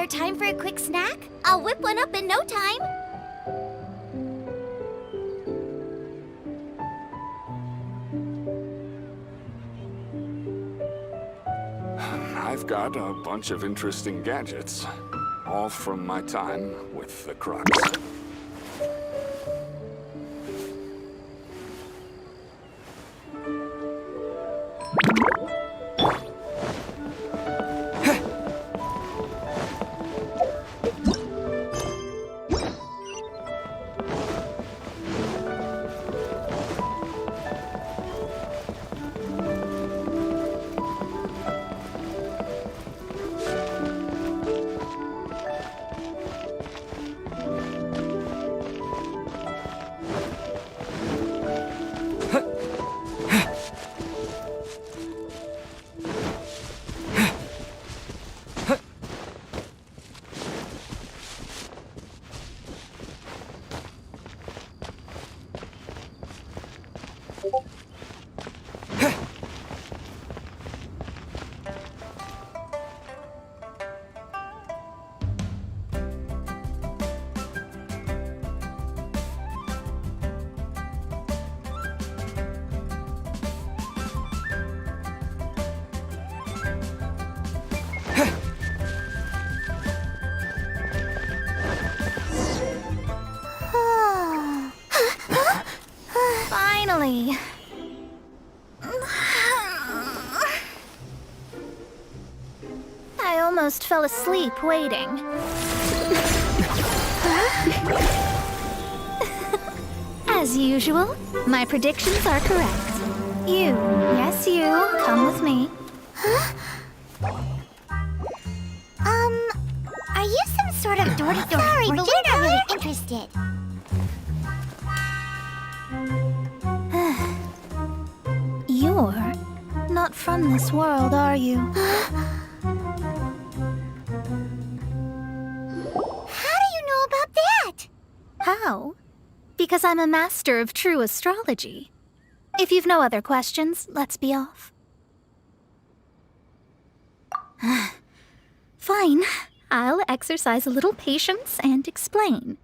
there time for a quick snack? I'll whip one up in no time. I've got a bunch of interesting gadgets, all from my time with the Crux. Finally. I almost fell asleep waiting. As usual, my predictions are correct. You, yes you, come with me. Are you some sort of door-to-door? Sorry, but we're not really interested. You're not from this world, are you? How do you know about that? How? Because I'm a master of true astrology. If you've no other questions, let's be off. Fine. I'll exercise a little patience and explain.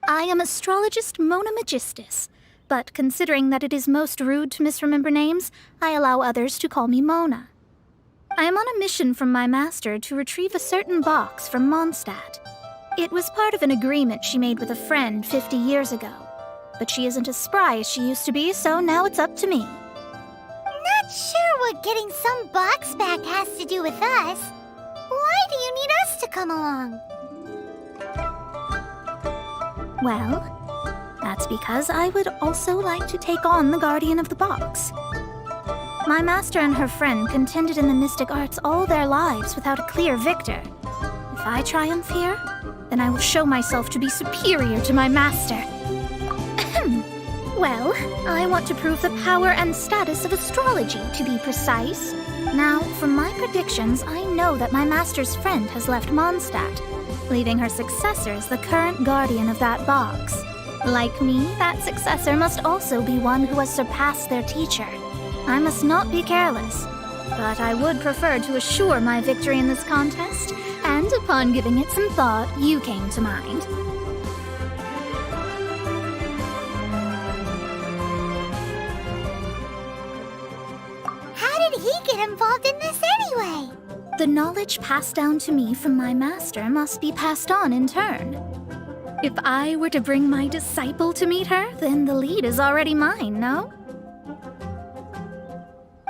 I am astrologist Mona Magistus, but considering that it is most rude to misremember names, I allow others to call me Mona. I am on a mission from my master to retrieve a certain box from Mondstadt. It was part of an agreement she made with a friend 50 years ago. But she isn't as spry as she used to be, so now it's up to me. Not sure what getting some box back has to do with us. Why do you need us to come along? Well, that's because I would also like to take on the Guardian of the Box. My master and her friend contended in the mystic arts all their lives without a clear victor. If I triumph here, then I will show myself to be superior to my master. Well, I want to prove the power and status of astrology, to be precise. Now, from my predictions, I know that my master's friend has left Mondstadt, leaving her successor as the current guardian of that box. Like me, that successor must also be one who has surpassed their teacher. I must not be careless, but I would prefer to assure my victory in this contest, and upon giving it some thought, you came to mind. How did he get involved in this anyway? The knowledge passed down to me from my master must be passed on in turn. If I were to bring my disciple to meet her, then the lead is already mine, no?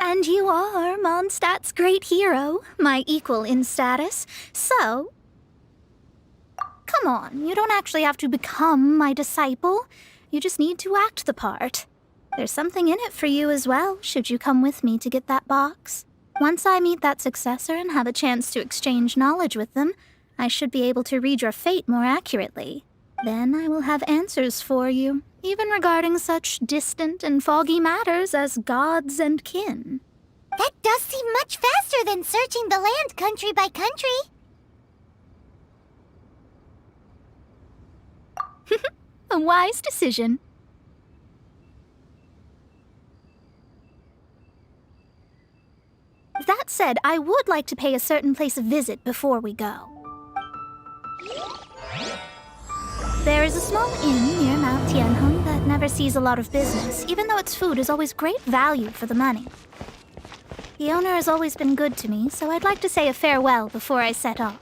And you are Mondstadt's great hero, my equal in status, so... Come on, you don't actually have to become my disciple. You just need to act the part. There's something in it for you as well, should you come with me to get that box. Once I meet that successor and have a chance to exchange knowledge with them, I should be able to read your fate more accurately. Then I will have answers for you, even regarding such distant and foggy matters as gods and kin. That does seem much faster than searching the land country by country. A wise decision. That said, I would like to pay a certain place a visit before we go. There is a small inn near Mount Tianheng that never sees a lot of business, even though its food is always great value for the money. The owner has always been good to me, so I'd like to say a farewell before I set off.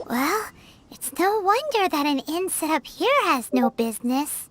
Well, it's no wonder that an inn set up here has no business.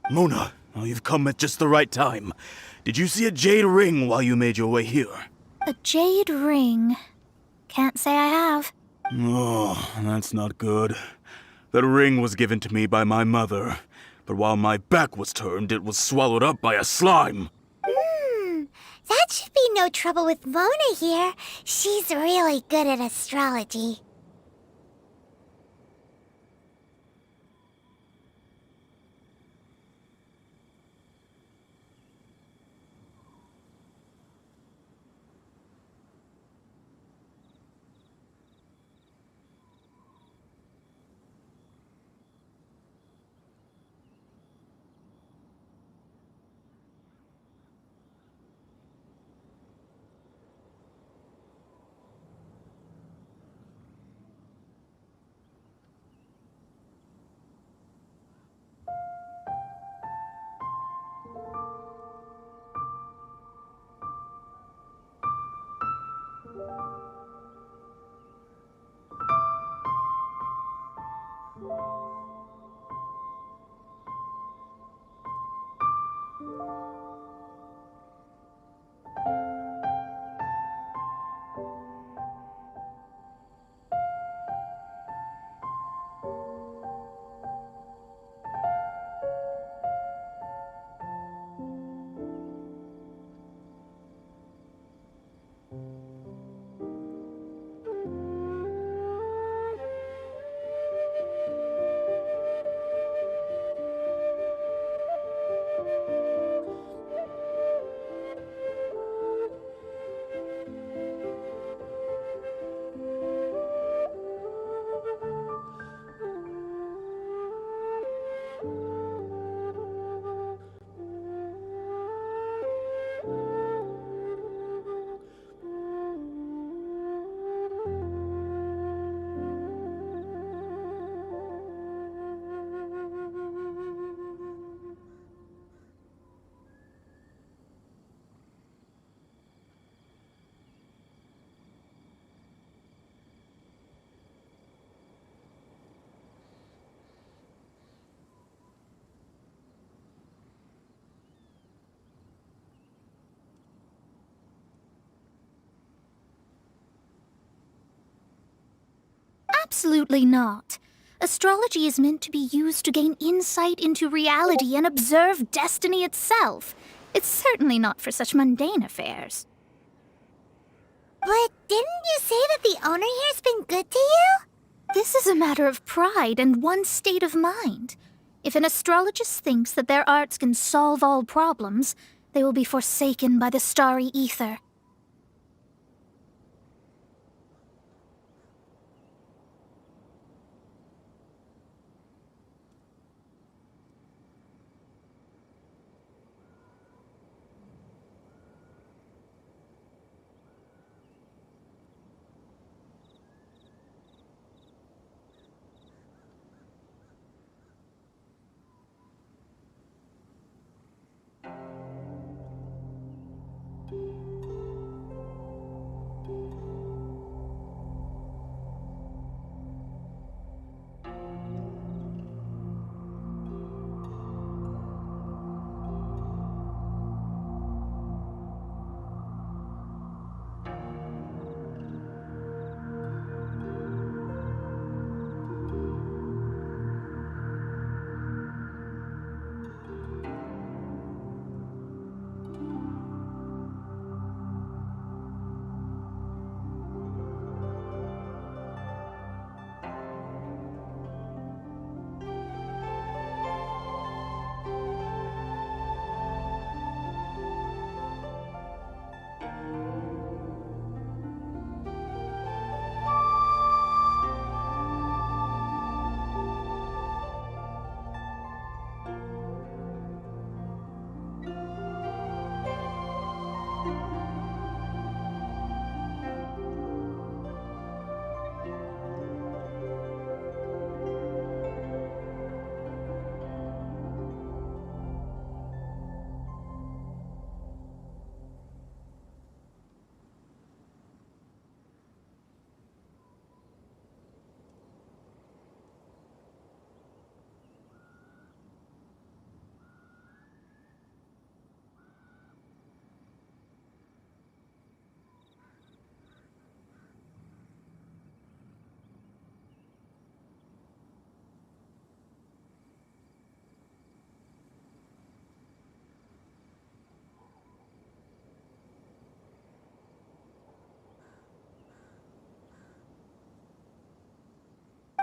Mona, oh, you've come at just the right time. Did you see a jade ring while you made your way here? A jade ring. Can't say I have. Oh, that's not good. That ring was given to me by my mother, but while my back was turned, it was swallowed up by a slime. That should be no trouble with Mona here. She's really good at astrology. Absolutely not. Astrology is meant to be used to gain insight into reality and observe destiny itself. It's certainly not for such mundane affairs. But didn't you say that the owner here's been good to you? This is a matter of pride and one's state of mind. If an astrologist thinks that their arts can solve all problems, they will be forsaken by the starry ether.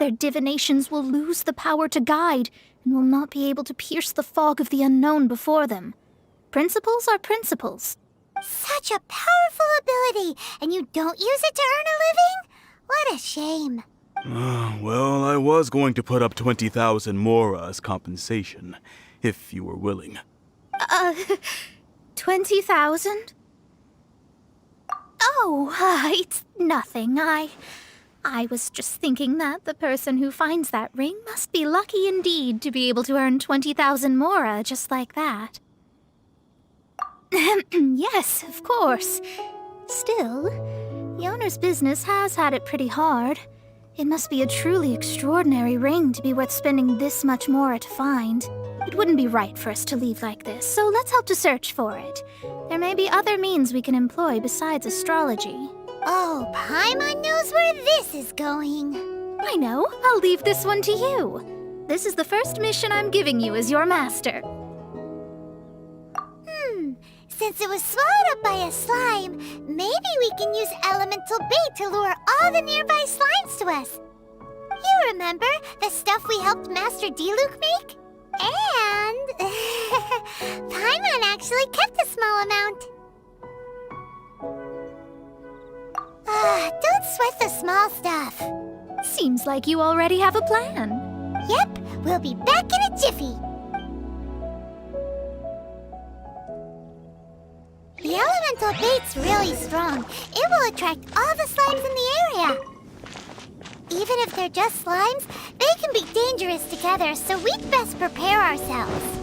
Their divinations will lose the power to guide and will not be able to pierce the fog of the unknown before them. Principles are principles. Such a powerful ability, and you don't use it to earn a living? What a shame. Well, I was going to put up 20,000 mora as compensation, if you were willing. 20,000? Oh, it's nothing. I was just thinking that the person who finds that ring must be lucky indeed to be able to earn 20,000 mora just like that. Yes, of course. Still, the owner's business has had it pretty hard. It must be a truly extraordinary ring to be worth spending this much mora to find. It wouldn't be right for us to leave like this, so let's help to search for it. There may be other means we can employ besides astrology. Oh, Paimon knows where this is going. I know. I'll leave this one to you. This is the first mission I'm giving you as your master. Since it was swallowed up by a slime, maybe we can use elemental bait to lure all the nearby slimes to us. You remember the stuff we helped Master Diluc make? And Paimon actually kept a small amount. Don't sweat the small stuff. Seems like you already have a plan. Yep, we'll be back in a jiffy. The elemental bait's really strong. It will attract all the slimes in the area. Even if they're just slimes, they can be dangerous together, so we'd best prepare ourselves.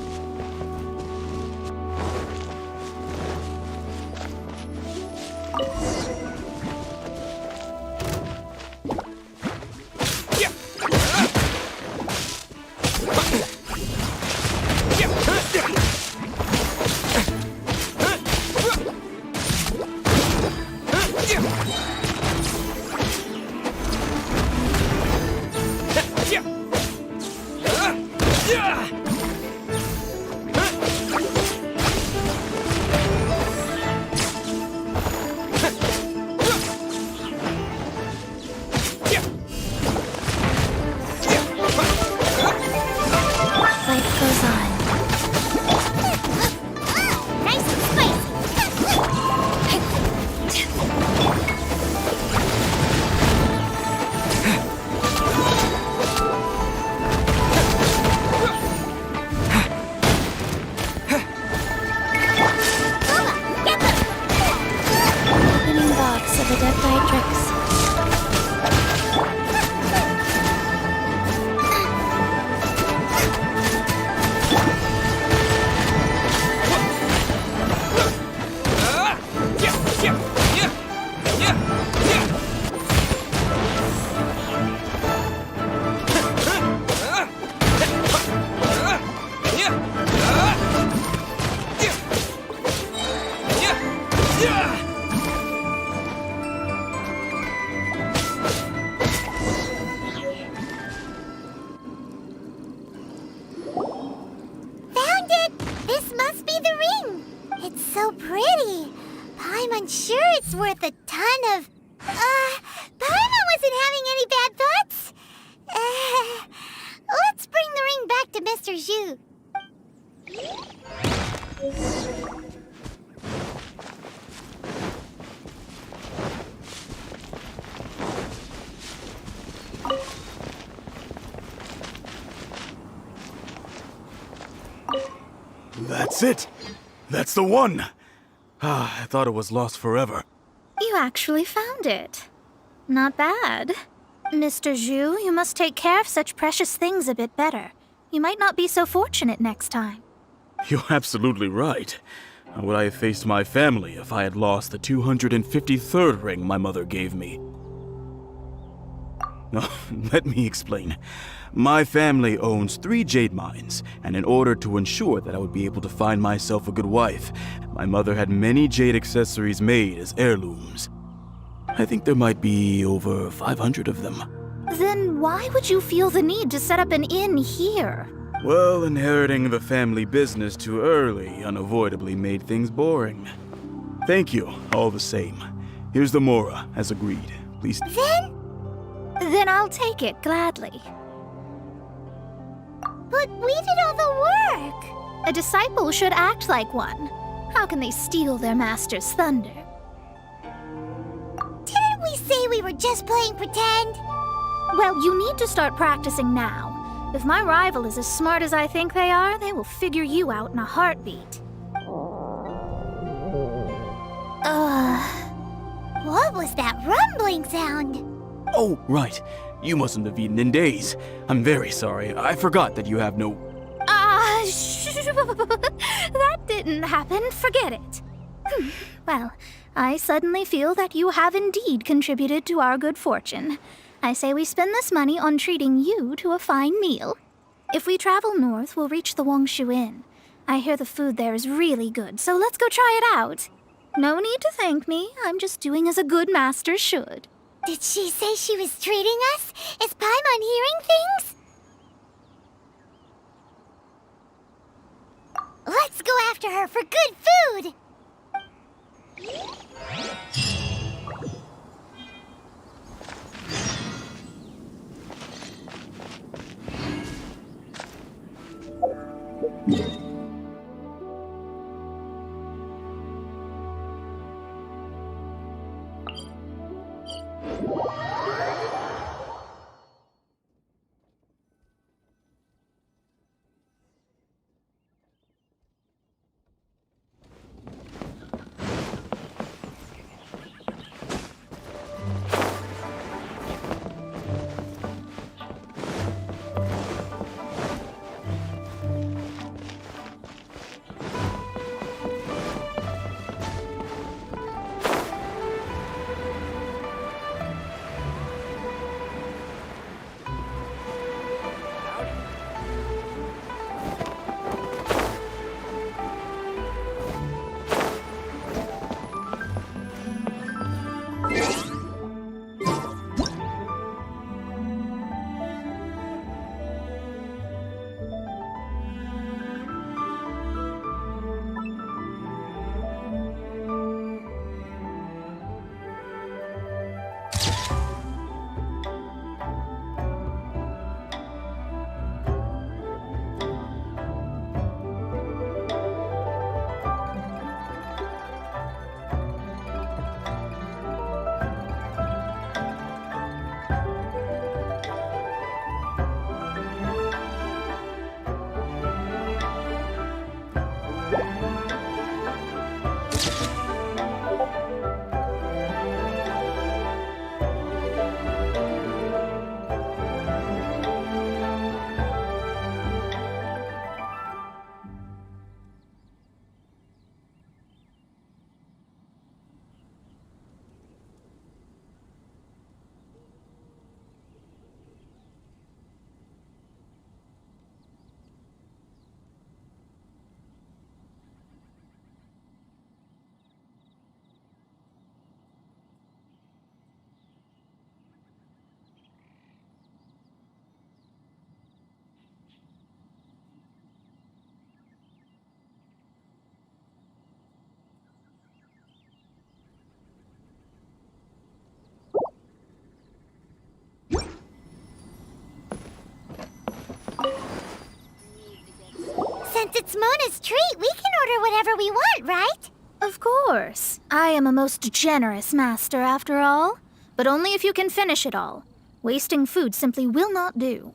That's it! That's the one! I thought it was lost forever. You actually found it. Not bad. Mr. Zhu, you must take care of such precious things a bit better. You might not be so fortunate next time. You're absolutely right. How would I have faced my family if I had lost the 253rd ring my mother gave me? No, let me explain. My family owns 3 jade mines, and in order to ensure that I would be able to find myself a good wife, my mother had many jade accessories made as heirlooms. I think there might be over 500 of them. Then why would you feel the need to set up an inn here? Well, inheriting the family business too early unavoidably made things boring. Thank you, all the same. Here's the mora, as agreed. Please. Then Then I'll take it gladly. But we did all the work! A disciple should act like one. How can they steal their master's thunder? Didn't we say we were just playing pretend? Well, you need to start practicing now. If my rival is as smart as I think they are, they will figure you out in a heartbeat. What was that rumbling sound? Oh, right. You mustn't have eaten in days. I'm very sorry. I forgot that you have no... That didn't happen. Forget it. Well, I suddenly feel that you have indeed contributed to our good fortune. I say we spend this money on treating you to a fine meal. If we travel north, we'll reach the Wongshu Inn. I hear the food there is really good, so let's go try it out. No need to thank me. I'm just doing as a good master should. Did she say she was treating us? Is Paimon hearing things? Let's go after her for good food! Since it's Mona's treat, we can order whatever we want, right? Of course. I am a most generous master, after all. But only if you can finish it all. Wasting food simply will not do.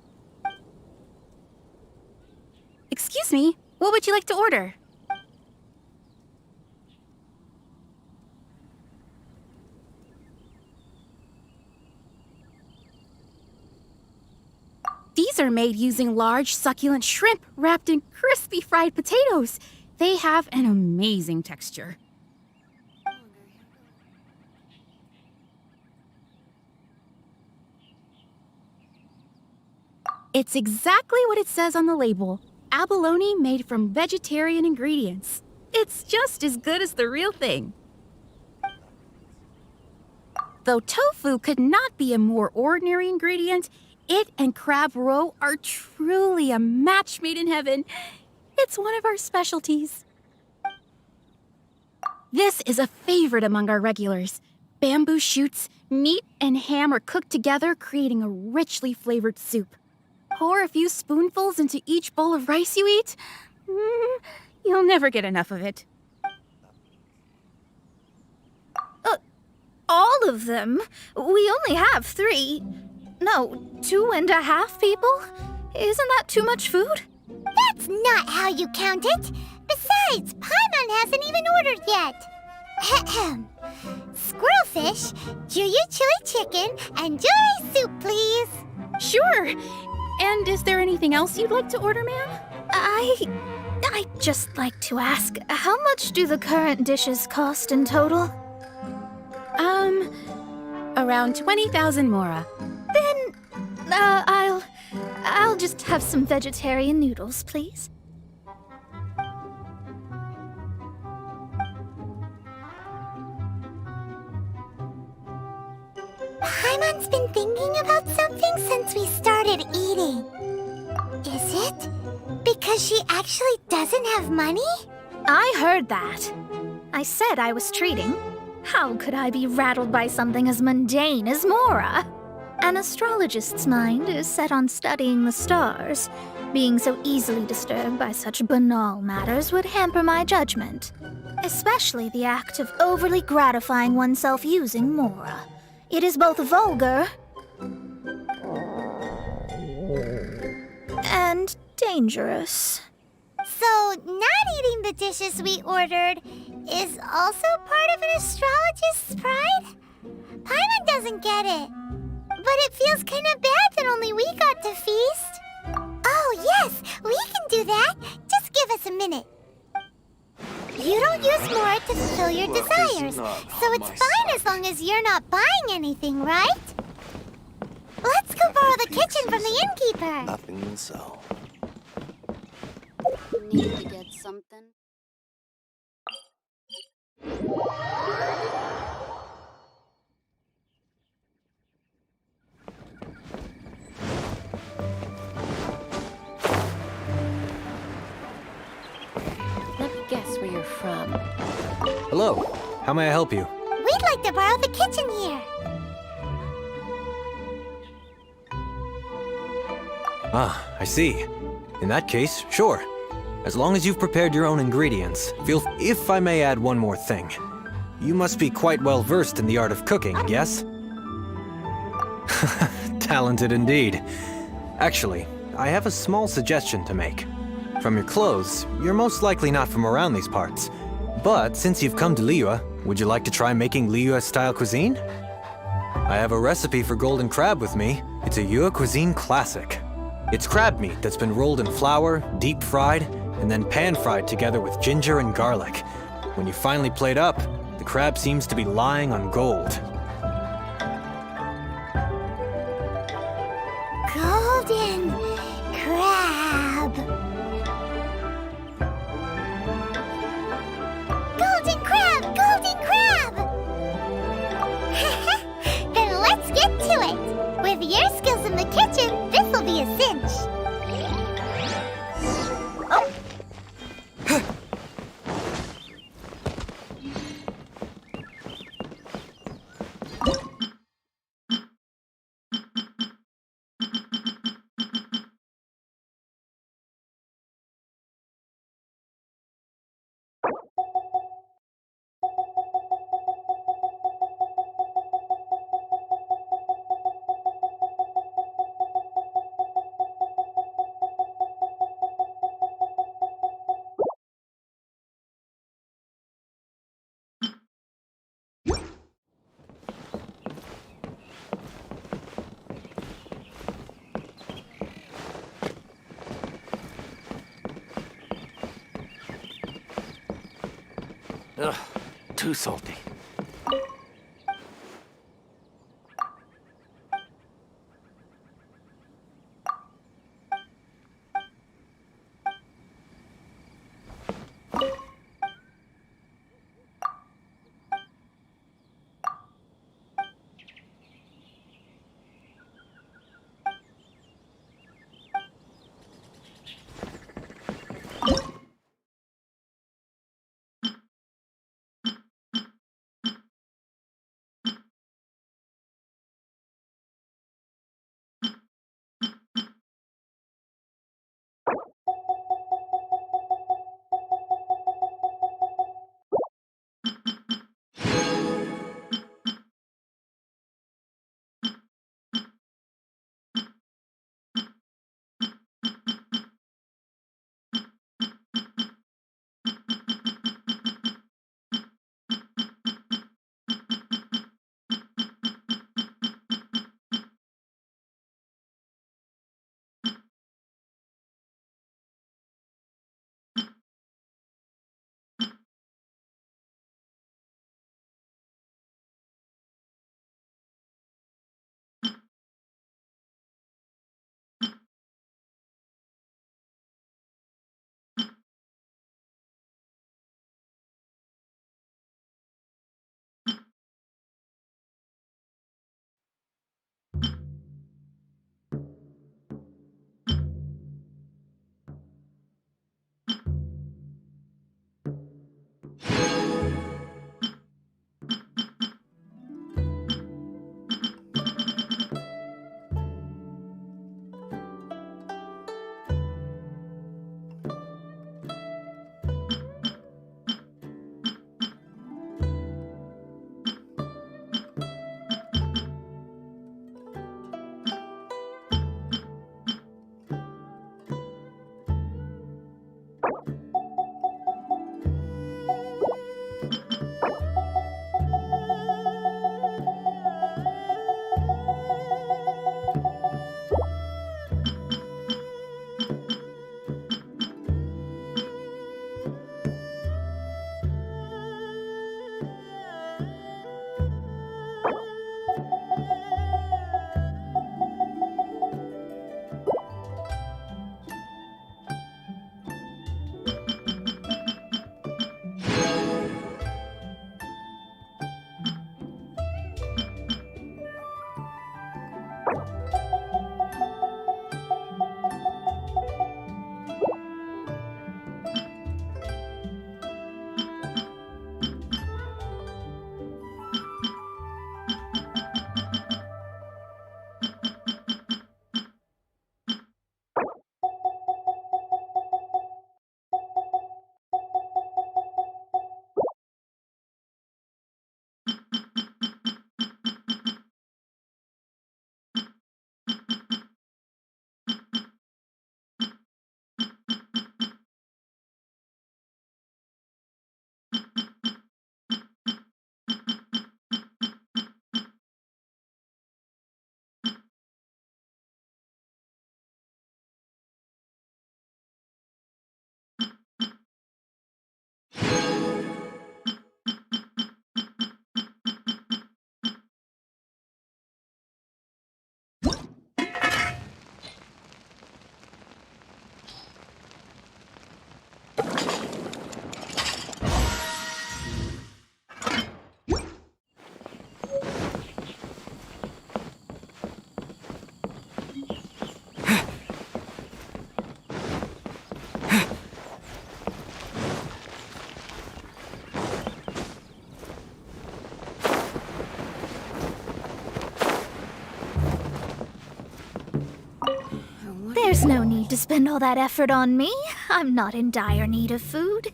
Excuse me, what would you like to order? These are made using large, succulent shrimp wrapped in crispy fried potatoes. They have an amazing texture. It's exactly what it says on the label. Abalone made from vegetarian ingredients. It's just as good as the real thing. Though tofu could not be a more ordinary ingredient, it and crab roe are truly a match made in heaven. It's one of our specialties. This is a favorite among our regulars. Bamboo shoots, Meat and ham are cooked together, creating a richly flavored soup. Pour a few spoonfuls into each bowl of rice you eat. You'll never get enough of it. All of them? We only have 3. No, 2.5 people? Isn't that too much food? That's not how you count it. Besides, Paimon hasn't even ordered yet. Ahem. Squirrelfish, Juyu chili chicken, and Juri soup, please. Sure. And is there anything else you'd like to order, ma'am? I'd just like to ask, how much do the current dishes cost in total? Around 20,000 mora. Then, I'll just have some vegetarian noodles, please. Paimon's been thinking about something since we started eating. Is it because she actually doesn't have money? I heard that. I said I was treating. How could I be rattled by something as mundane as Mora? An astrologist's mind is set on studying the stars. Being so easily disturbed by such banal matters would hamper my judgment. Especially the act of overly gratifying oneself using Mora. It is both vulgar and dangerous. So, not eating the dishes we ordered is also part of an astrologist's pride? Paimon doesn't get it. But it feels kind of bad that only we got to feast. Oh, yes, we can do that. Just give us a minute. You don't use more to fulfill your desires, so it's fine as long as you're not buying anything, right? Let's go borrow the kitchen from the innkeeper. Nothing so. Need to get something? Let me guess where you're from. Hello. How may I help you? We'd like to borrow the kitchen here. Ah, I see. In that case, sure. As long as you've prepared your own ingredients, if I may add one more thing. You must be quite well versed in the art of cooking, yes? Talented indeed. Actually, I have a small suggestion to make. From your clothes, you're most likely not from around these parts. But since you've come to Liyue, would you like to try making Liyue-style cuisine? I have a recipe for golden crab with me. It's a Yue cuisine classic. It's crab meat that's been rolled in flour, deep fried, and then pan-fried together with ginger and garlic. When you finally plate up, the crab seems to be lying on gold. Golden crab. Golden crab! Golden crab! Then let's get to it. With your skills in the kitchen, this'll be a cinch. Ugh, too salty. need to spend all that effort on me. I'm not in dire need of food.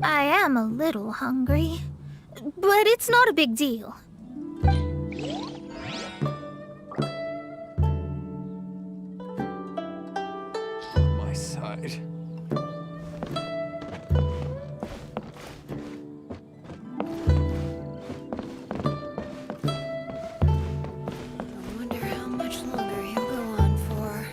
I am a little hungry, but it's not a big deal. My side. I wonder how much longer he'll go on for.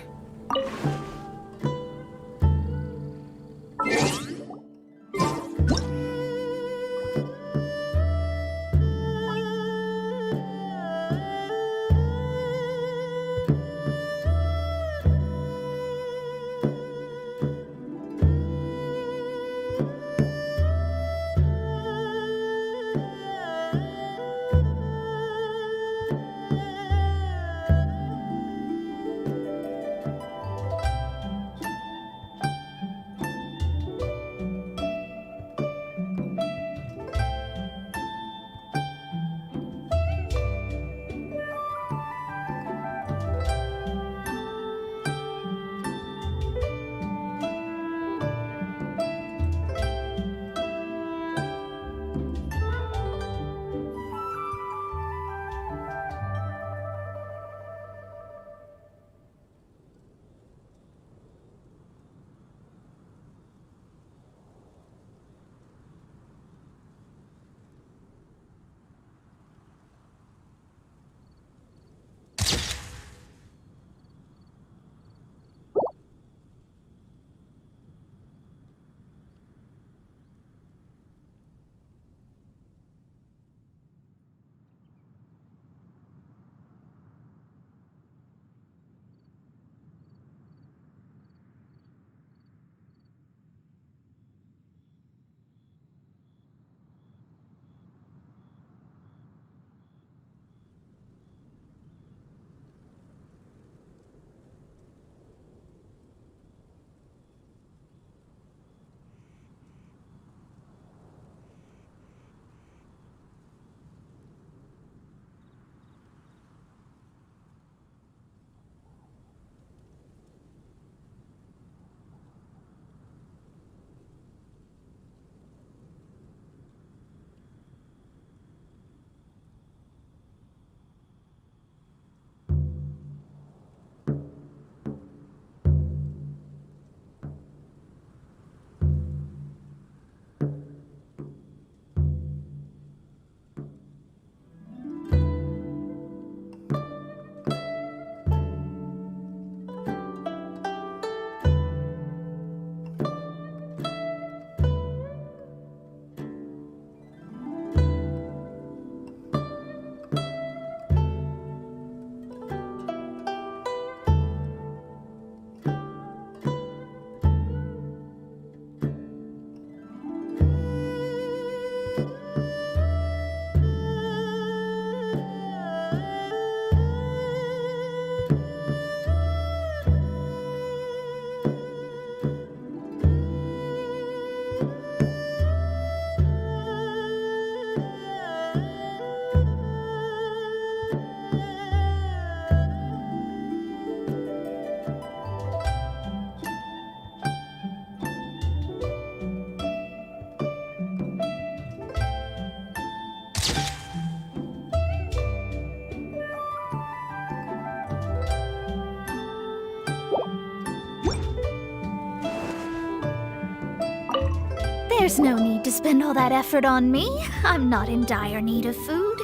There's no need to spend all that effort on me. I'm not in dire need of food.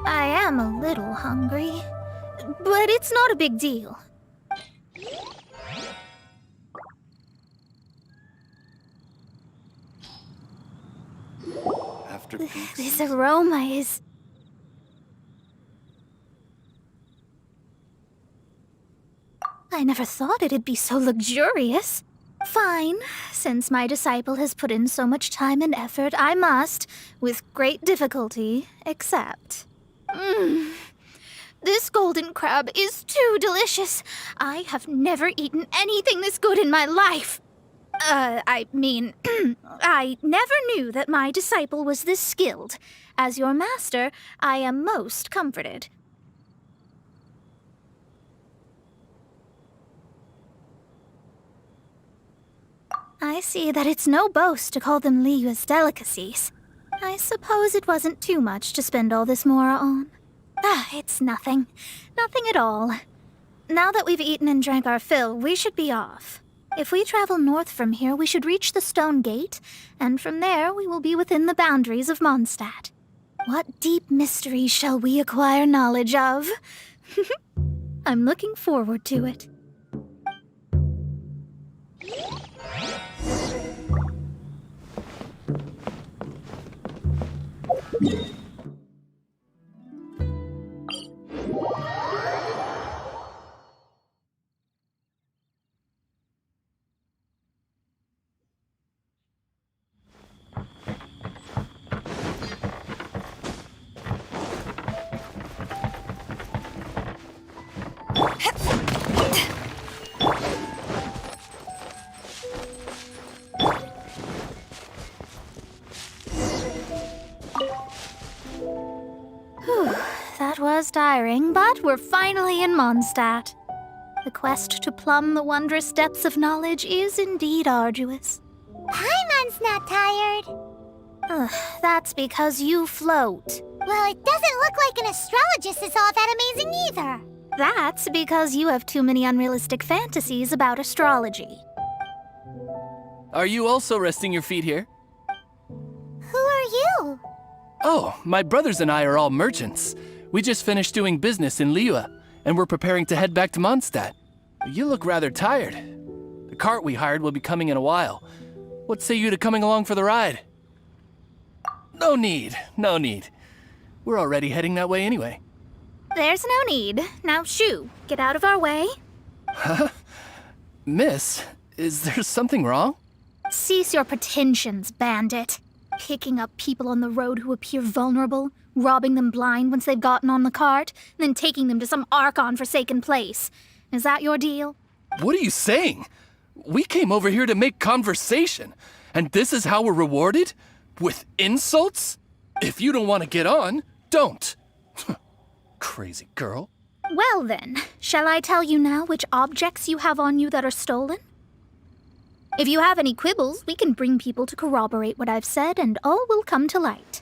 I am a little hungry, but it's not a big deal. After pizza. This aroma is... I never thought it'd be so luxurious. Fine. Since my disciple has put in so much time and effort, I must, with great difficulty, accept. This golden crab is too delicious. I have never eaten anything this good in my life. I mean, I never knew that my disciple was this skilled. As your master, I am most comforted. I see that it's no boast to call them Liyue's delicacies. I suppose it wasn't too much to spend all this mora on. It's nothing. Nothing at all. Now that we've eaten and drank our fill, we should be off. If we travel north from here, we should reach the Stone Gate, and from there we will be within the boundaries of Mondstadt. What deep mysteries shall we acquire knowledge of? I'm looking forward to it. That was tiring, but we're finally in Mondstadt. The quest to plumb the wondrous depths of knowledge is indeed arduous. Paimon's not tired. That's because you float. Well, it doesn't look like an astrologist is all that amazing either. That's because you have too many unrealistic fantasies about astrology. Are you also resting your feet here? Who are you? Oh, my brothers and I are all merchants. We just finished doing business in Liyue, and we're preparing to head back to Mondstadt. You look rather tired. The cart we hired will be coming in a while. What say you to coming along for the ride? No need, no need. We're already heading that way anyway. There's no need. Now shoo, get out of our way. Huh? Miss, is there something wrong? Cease your pretensions, bandit. Picking up people on the road who appear vulnerable, robbing them blind once they've gotten on the cart, and then taking them to some Archon-forsaken place. Is that your deal? What are you saying? We came over here to make conversation, and this is how we're rewarded? With insults? If you don't want to get on, don't. Crazy girl. Well then, shall I tell you now which objects you have on you that are stolen? If you have any quibbles, we can bring people to corroborate what I've said, and all will come to light.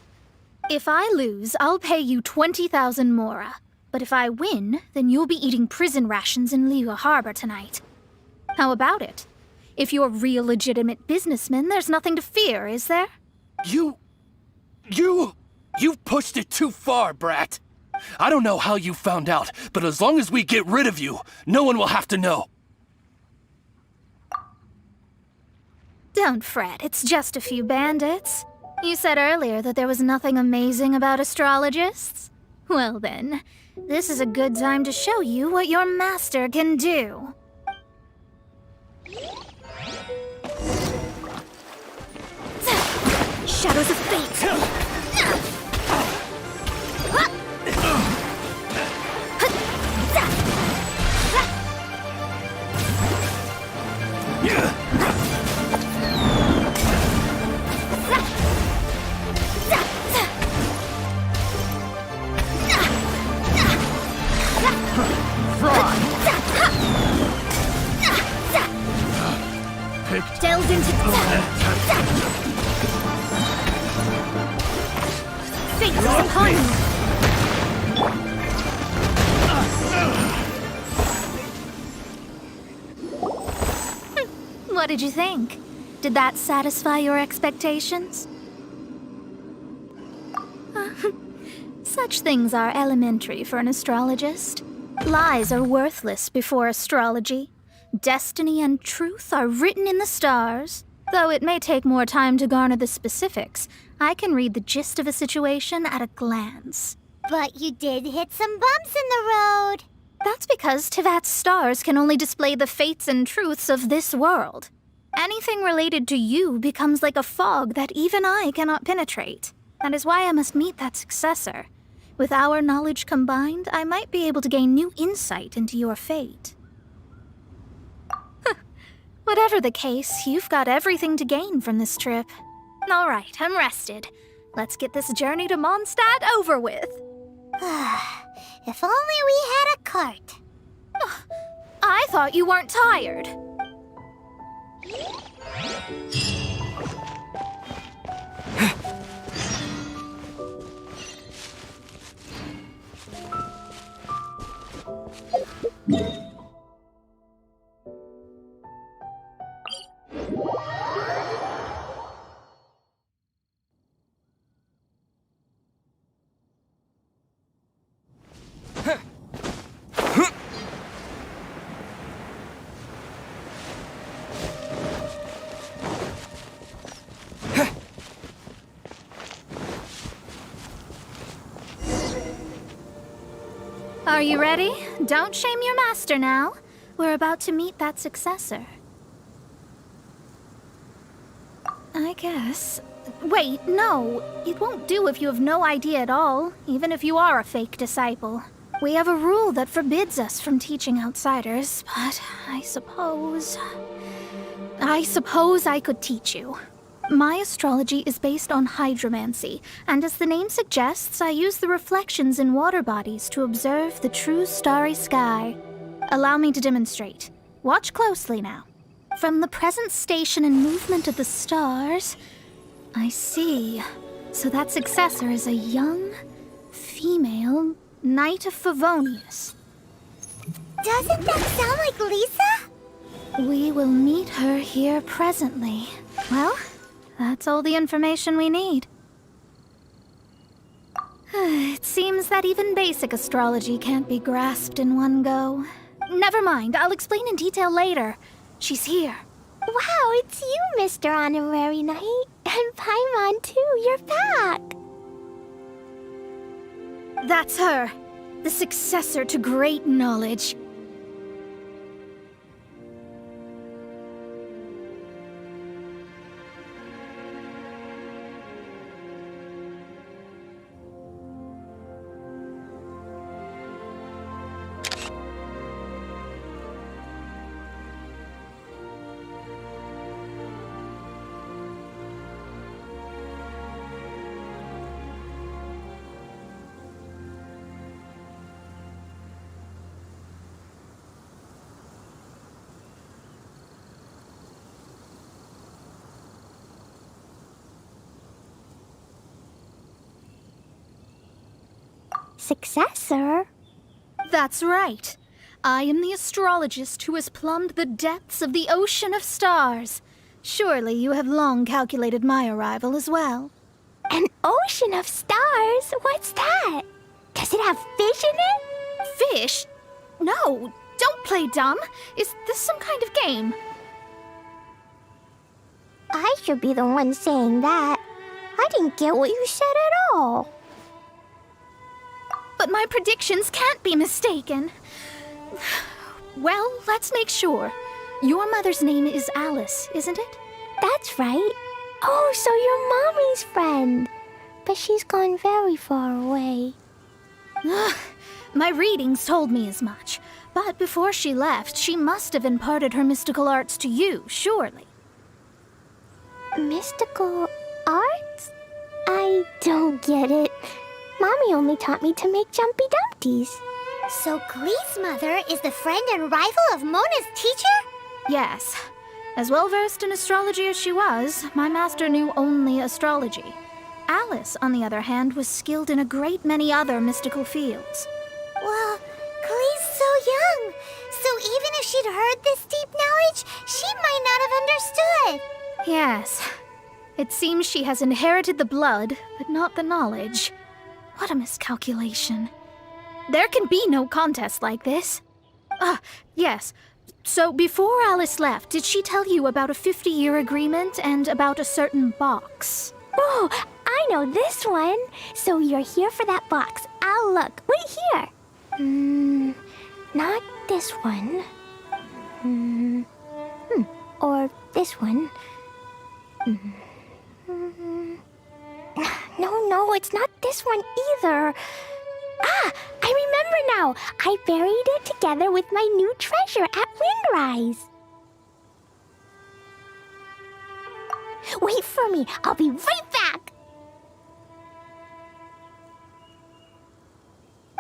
If I lose, I'll pay you 20,000 mora. But if I win, then you'll be eating prison rations in Liyue Harbor tonight. How about it? If you're real legitimate businessmen, there's nothing to fear, is there? You've pushed it too far, brat. I don't know how you found out, but as long as we get rid of you, no one will have to know. Don't fret, it's just a few bandits. You said earlier that there was nothing amazing about astrologists? Well then, this is a good time to show you what your master can do. Shadows of Fate! Delved into fate is upon you. What did you think? Did that satisfy your expectations? Such things are elementary for an astrologist. Lies are worthless before astrology. Destiny and truth are written in the stars. Though it may take more time to garner the specifics, I can read the gist of a situation at a glance. But you did hit some bumps in the road. That's because Tivat's stars can only display the fates and truths of this world. Anything related to you becomes like a fog that even I cannot penetrate. That is why I must meet that successor. With our knowledge combined, I might be able to gain new insight into your fate. Whatever the case, you've got everything to gain from this trip. All right, I'm rested. Let's get this journey to Mondstadt over with. If only we had a cart. I thought you weren't tired. Are you ready? Don't shame your master now. We're about to meet that successor. I guess. Wait, no. It won't do if you have no idea at all, even if you are a fake disciple. We have a rule that forbids us from teaching outsiders, but I suppose I could teach you. My astrology is based on hydromancy, and as the name suggests, I use the reflections in water bodies to observe the true starry sky. Allow me to demonstrate. Watch closely now. From the present station and movement of the stars, I see. So that successor is a young, female Knight of Favonius. Doesn't that sound like Lisa? We will meet her here presently. Well, that's all the information we need. It seems that even basic astrology can't be grasped in one go. Never mind, I'll explain in detail later. She's here. Wow, it's you, Mr. Honorary Knight. And Paimon, too, you're back. That's her, the successor to great knowledge. Successor? That's right. I am the astrologist who has plumbed the depths of the ocean of stars. Surely you have long calculated my arrival as well. An ocean of stars? What's that? Does it have fish in it? Fish? No, don't play dumb. Is this some kind of game? I should be the one saying that. I didn't get what you said at all. But my predictions can't be mistaken. Well, let's make sure. Your mother's name is Alice, isn't it? That's right. Oh, so you're Mommy's friend. But she's gone very far away. My readings told me as much. But before she left, she must have imparted her mystical arts to you, surely. Mystical arts? I don't get it. Mommy only taught me to make Jumpy Dumpties. So Glee's mother is the friend and rival of Mona's teacher? Yes. As well versed in astrology as she was, my master knew only astrology. Alice, on the other hand, was skilled in a great many other mystical fields. Well, Glee's so young. So even if she'd heard this deep knowledge, she might not have understood. Yes. It seems she has inherited the blood, but not the knowledge. What a miscalculation. There can be no contest like this. Yes. So before Alice left, did she tell you about a 50-year agreement and about a certain box? Oh, I know this one. So you're here for that box. I'll look. Wait here. Not this one. Or this one. No, it's not this one either. I remember now. I buried it together with my new treasure at Windrise. Wait for me. I'll be right back.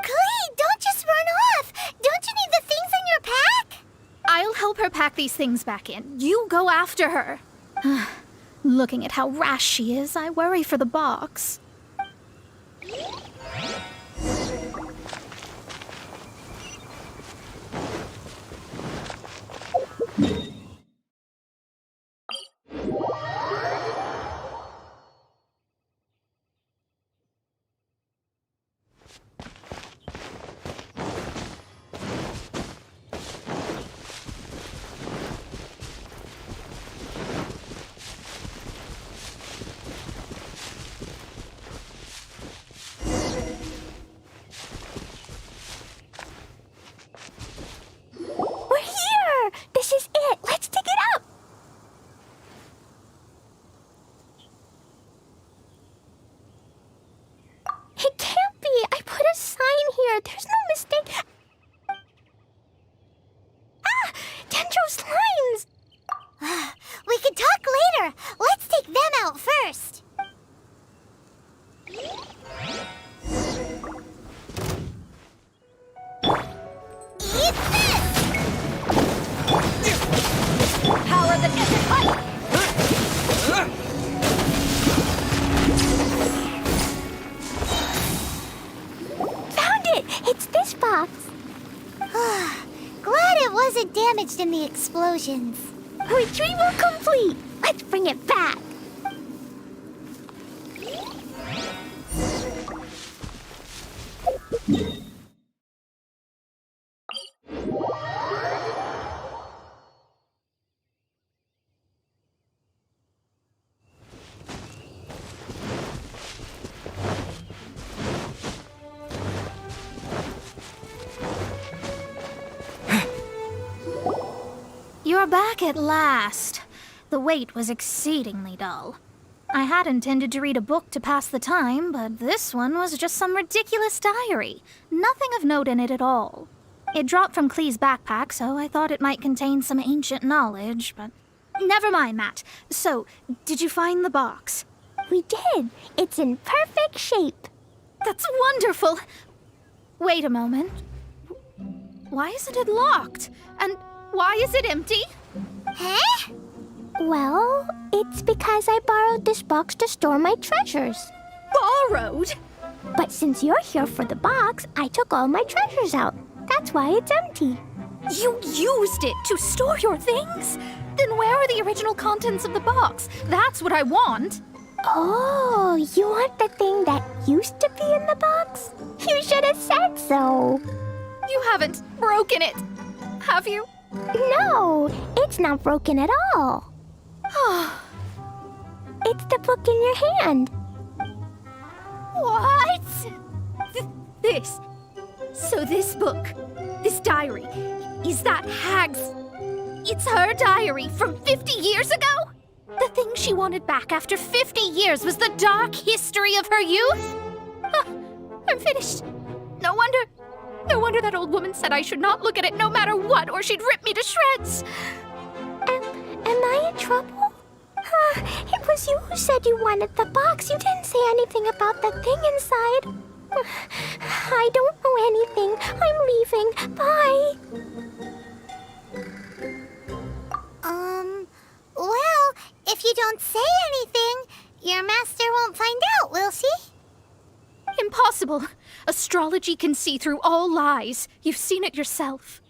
Clee, don't just run off. Don't you need the things in your pack? I'll help her pack these things back in. You go after her. Looking at how rash she is, I worry for the box. We're here! This is it! Let's dig it up! It can't be! I put a sign here! There's no mistake! Ah! Dendro slimes! We can talk later! Let's take them out first! Eat this! Power the desert pipe! Found it! It's this box. Glad it wasn't damaged in the explosions. Retrieval complete! Let's bring it back! You're back at last. The wait was exceedingly dull. I had intended to read a book to pass the time, but this one was just some ridiculous diary. Nothing of note in it at all. It dropped from Clee's backpack, so I thought it might contain some ancient knowledge, but... Never mind that. So, did you find the box? We did. It's in perfect shape. That's wonderful! Wait a moment. Why isn't it locked? And why is it empty? Huh? Well, it's because I borrowed this box to store my treasures. Borrowed? But since you're here for the box, I took all my treasures out. That's why it's empty. You used it to store your things? Then where are the original contents of the box? That's what I want. Oh, you want the thing that used to be in the box? You should have said so. You haven't broken it, have you? No, it's not broken at all. It's the book in your hand. What? This. So this book, this diary, is that Hag's... It's her diary from 50 years ago? The thing she wanted back after 50 years was the dark history of her youth? I'm finished. No wonder that old woman said I should not look at it no matter what, or she'd rip me to shreds. Am I in trouble? It was you who said you wanted the box. You didn't say anything about the thing inside. I don't know anything. I'm leaving. Bye. Well, if you don't say anything, your master won't find out, will she? Impossible. Astrology can see through all lies. You've seen it yourself.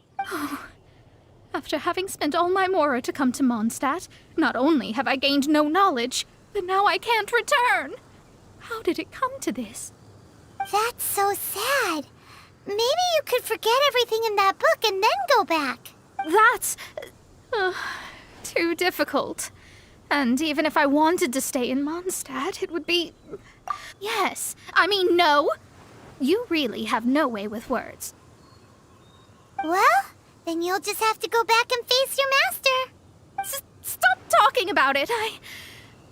After having spent all my mora to come to Mondstadt, not only have I gained no knowledge, but now I can't return. How did it come to this? That's so sad. Maybe you could forget everything in that book and then go back. That's... too difficult. And even if I wanted to stay in Mondstadt, it would be... Yes. I mean, no. You really have no way with words. Well, then you'll just have to go back and face your master. Stop talking about it.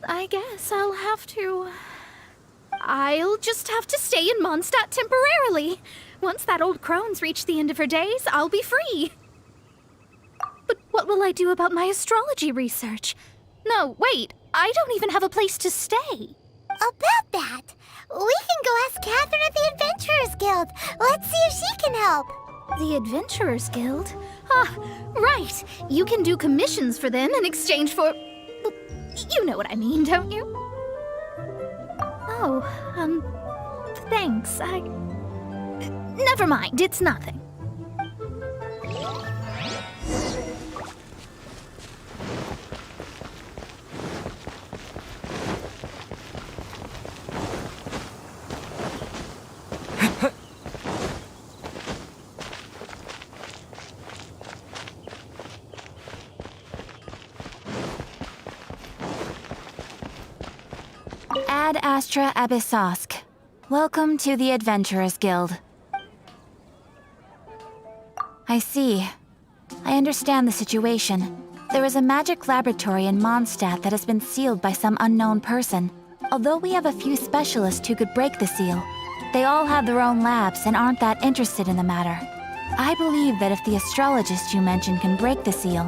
I guess I'll have to... I'll just have to stay in Mondstadt temporarily. Once that old crone's reached the end of her days, I'll be free. But what will I do about my astrology research? No, wait. I don't even have a place to stay. About that, we can go ask Catherine at the Adventurers Guild. Let's see if she can help. The Adventurers Guild? Ah, right. You can do commissions for them in exchange for... You know what I mean, don't you? Oh, thanks. Never mind, it's nothing. Ad Astra Abyssosk. Welcome to the Adventurers Guild. I see. I understand the situation. There is a magic laboratory in Mondstadt that has been sealed by some unknown person. Although we have a few specialists who could break the seal, they all have their own labs and aren't that interested in the matter. I believe that if the astrologist you mentioned can break the seal,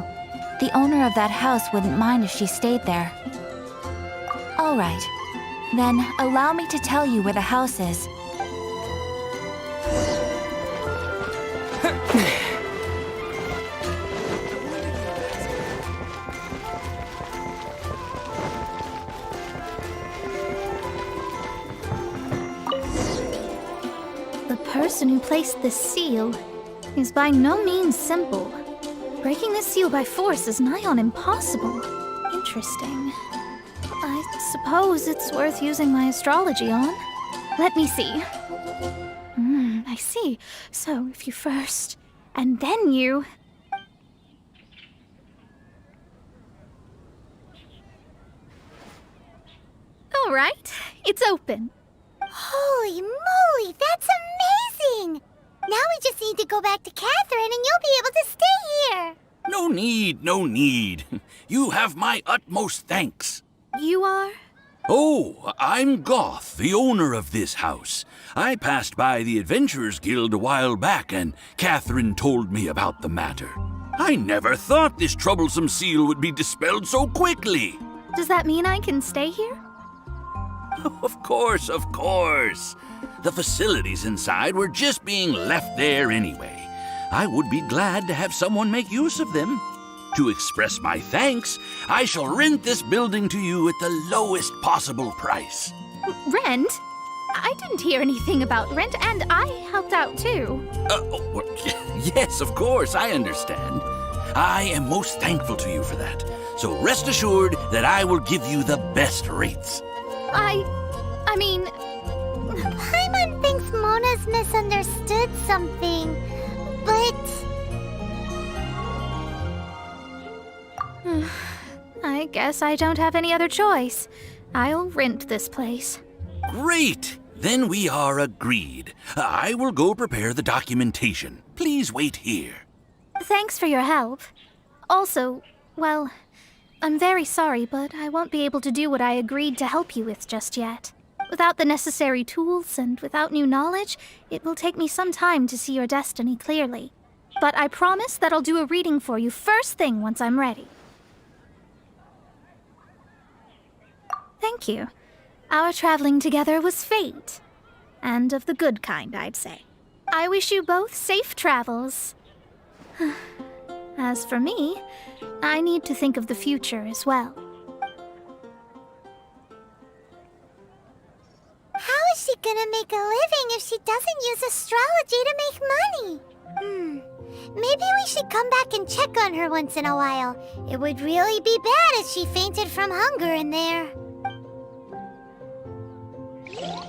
the owner of that house wouldn't mind if she stayed there. All right. Then, allow me to tell you where the house is. The person who placed the seal is by no means simple. Breaking the seal by force is nigh on impossible. Interesting. I suppose it's worth using my astrology on. Let me see. I see. So if you first, and then you... All right, it's open. Holy moly, that's amazing! Now we just need to go back to Catherine and you'll be able to stay here. No need, no need. You have my utmost thanks. You are? Oh, I'm Goth, the owner of this house. I passed by the Adventurers Guild a while back, and Catherine told me about the matter. I never thought this troublesome seal would be dispelled so quickly. Does that mean I can stay here? Of course, of course. The facilities inside were just being left there anyway. I would be glad to have someone make use of them. To express my thanks, I shall rent this building to you at the lowest possible price. Rent? I didn't hear anything about rent, and I helped out too. Yes, of course, I understand. I am most thankful to you for that. So rest assured that I will give you the best rates. I mean... Paimon thinks Mona's misunderstood something, but... I guess I don't have any other choice. I'll rent this place. Great! Then we are agreed. I will go prepare the documentation. Please wait here. Thanks for your help. Also, well, I'm very sorry, but I won't be able to do what I agreed to help you with just yet. Without the necessary tools and without new knowledge, it will take me some time to see your destiny clearly. But I promise that I'll do a reading for you first thing once I'm ready. Thank you. Our traveling together was fate. And of the good kind, I'd say. I wish you both safe travels. As for me, I need to think of the future as well. How is she gonna make a living if she doesn't use astrology to make money? Maybe we should come back and check on her once in a while. It would really be bad if she fainted from hunger in there. Yeah.